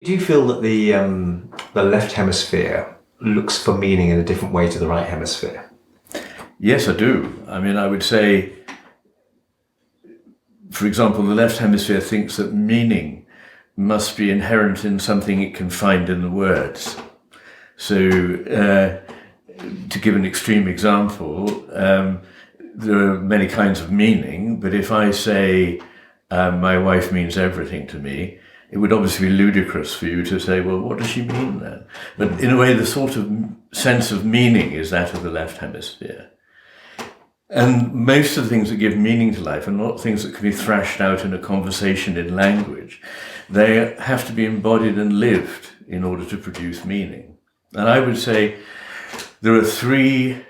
Do you feel that the left hemisphere looks for meaning in a different way to the right hemisphere? Yes, I do. I mean, I would say, for example, the left hemisphere thinks that meaning must be inherent in something it can find in the words. So, to give an extreme example, there are many kinds of meaning, but if I say, my wife means everything to me, it would obviously be ludicrous for you to say, well, what does she mean then? But in a way, the sort of sense of meaning is that of the left hemisphere. And most of the things that give meaning to life are not things that can be thrashed out in a conversation in language. They have to be embodied and lived in order to produce meaning. And I would say there are three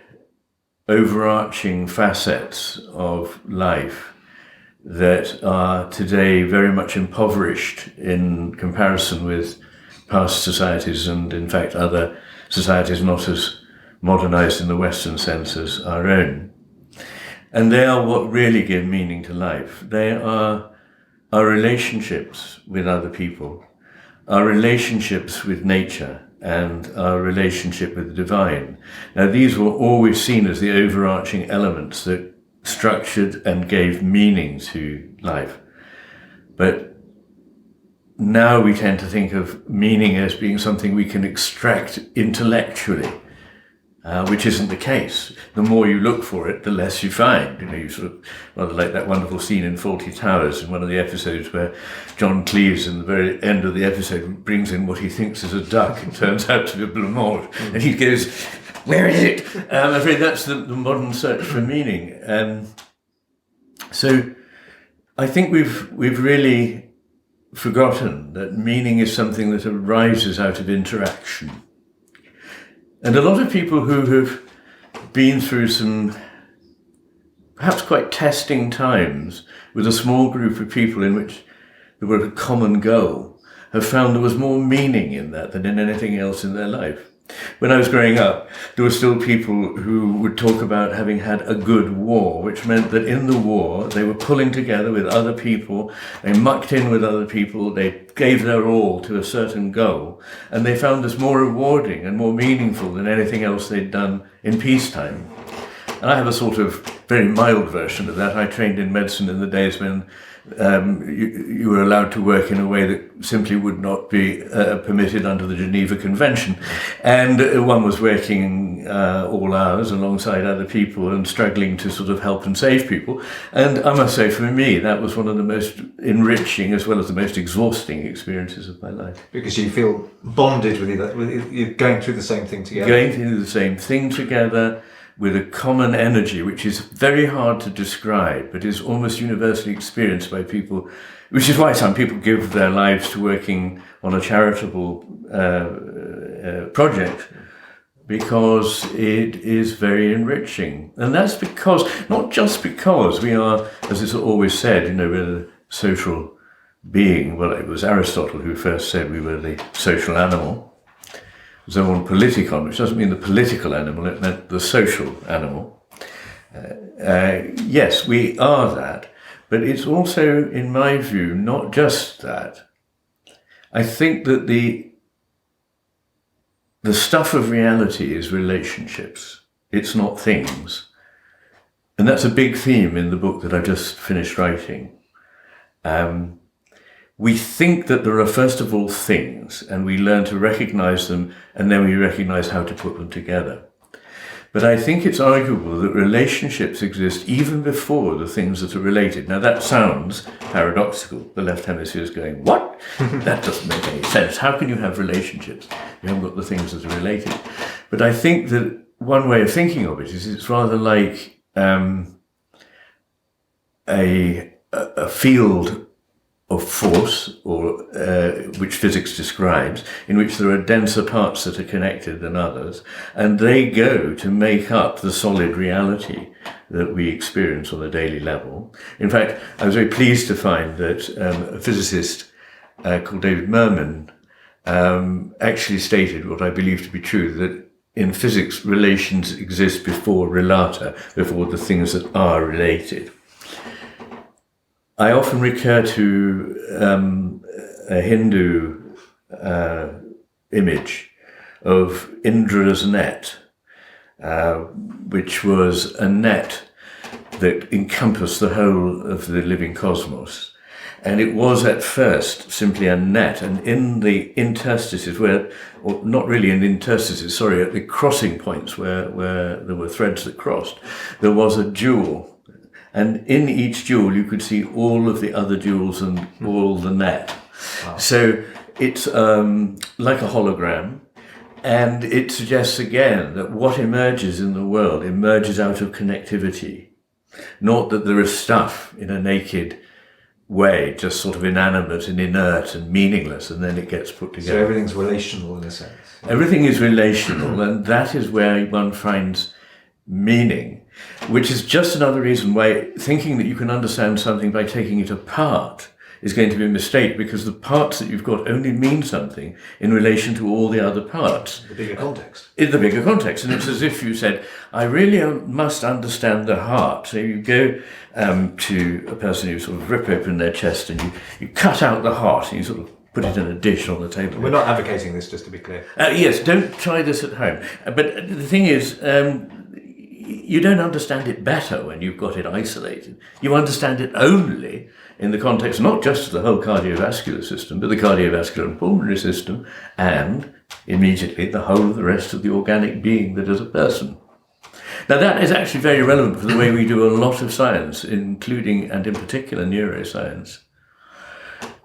overarching facets of life that are today very much impoverished in comparison with past societies and, in fact, other societies not as modernized in the Western sense as our own. And they are what really give meaning to life. They are our relationships with other people, our relationships with nature, and our relationship with the divine. Now, these were always seen as the overarching elements that structured and gave meaning to life. But now we tend to think of meaning as being something we can extract intellectually, which isn't the case. The more you look for it, the less you find. You sort of, rather like that wonderful scene in Fawlty Towers in one of the episodes where John Cleese, in the very end of the episode, brings in what he thinks is a duck. It turns out to be a blancmange. And he goes, where is it? I'm afraid that's the modern search for meaning. So I think we've really forgotten that meaning is something that arises out of interaction. And a lot of people who have been through some perhaps quite testing times with a small group of people in which there were a common goal have found there was more meaning in that than in anything else in their life. When I was growing up, there were still people who would talk about having had a good war, which meant that in the war, they were pulling together with other people, they mucked in with other people, they gave their all to a certain goal, and they found this more rewarding and more meaningful than anything else they'd done in peacetime. And I have a sort of very mild version of that. I trained in medicine in the days when you were allowed to work in a way that simply would not be permitted under the Geneva Convention. And one was working all hours alongside other people and struggling to sort of help and save people. And I must say, for me, that was one of the most enriching as well as the most exhausting experiences of my life. Because you feel bonded with you're going through the same thing together. Going through the same thing together, with a common energy, which is very hard to describe, but is almost universally experienced by people, which is why some people give their lives to working on a charitable project, because it is very enriching. And that's because, not just because we are, as it's always said, we're a social being. Well, it was Aristotle who first said we were the social animal. Zoon politikon, which doesn't mean the political animal, it meant the social animal. Yes, we are that, but it's also, in my view, not just that. I think that the stuff of reality is relationships. It's not things. And that's a big theme in the book that I just finished writing. We think that there are, first of all, things, and we learn to recognize them, and then we recognize how to put them together. But I think it's arguable that relationships exist even before the things that are related. Now, that sounds paradoxical. The left hemisphere is going, what? That doesn't make any sense. How can you have relationships? You haven't got the things that are related. But I think that one way of thinking of it is it's rather like a field of force, or which physics describes, in which there are denser parts that are connected than others, and they go to make up the solid reality that we experience on a daily level. In fact, I was very pleased to find that a physicist called David Mermin actually stated what I believe to be true, that in physics, relations exist before relata, before the things that are related. I often recur to a Hindu image of Indra's net, which was a net that encompassed the whole of the living cosmos. And it was at first simply a net, and in the interstices where, or not really in the interstices, sorry, at the crossing points where there were threads that crossed, there was a jewel. And in each jewel you could see all of the other jewels and all the net. Wow. So it's like a hologram, and it suggests again that what emerges in the world emerges out of connectivity. Not that there is stuff in a naked way, just sort of inanimate and inert and meaningless, and then it gets put together. So everything's relational in a sense. Everything is relational, and that is where one finds meaning, which is just another reason why thinking that you can understand something by taking it apart is going to be a mistake, because the parts that you've got only mean something in relation to all the other parts. The bigger context. In the bigger context. And it's as if you said, I really must understand the heart. So you go to a person, you sort of rip open their chest and you cut out the heart and you sort of put it in a dish on the table. We're not advocating this, just to be clear. Yes, don't try this at home. But the thing is, you don't understand it better when you've got it isolated. You understand it only in the context not just of the whole cardiovascular system, but the cardiovascular and pulmonary system, and immediately the whole of the rest of the organic being that is a person. Now that is actually very relevant for the way we do a lot of science, including and in particular neuroscience.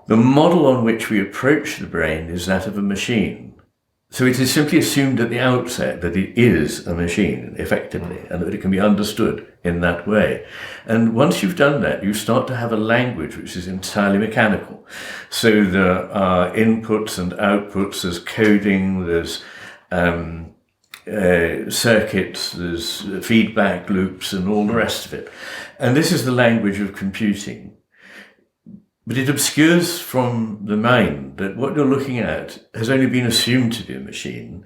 The model on which we approach the brain is that of a machine. So it is simply assumed at the outset that it is a machine, effectively, and that it can be understood in that way. And once you've done that, you start to have a language which is entirely mechanical. So there are inputs and outputs, there's coding, there's circuits, there's feedback loops, and all the rest of it. And this is the language of computing. But it obscures from the mind that what you're looking at has only been assumed to be a machine.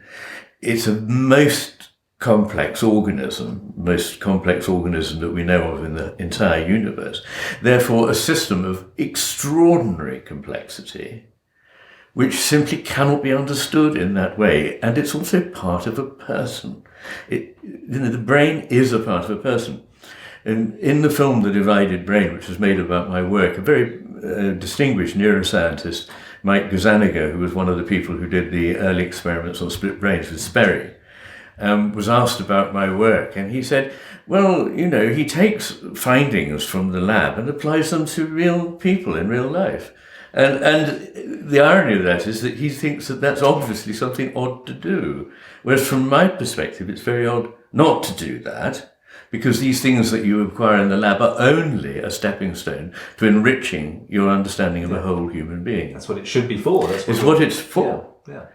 It's a most complex organism that we know of in the entire universe. Therefore, a system of extraordinary complexity, which simply cannot be understood in that way. And it's also part of a person. The brain is a part of a person. And in the film The Divided Brain, which was made about my work, a very distinguished neuroscientist, Mike Gazzaniga, who was one of the people who did the early experiments on split brains with Sperry, was asked about my work. And he said, well, he takes findings from the lab and applies them to real people in real life. And the irony of that is that he thinks that that's obviously something odd to do. Whereas from my perspective, it's very odd not to do that, because these things that you acquire in the lab are only a stepping stone to enriching your understanding of a whole human being. That's what it should be for. It's what it's for. Yeah.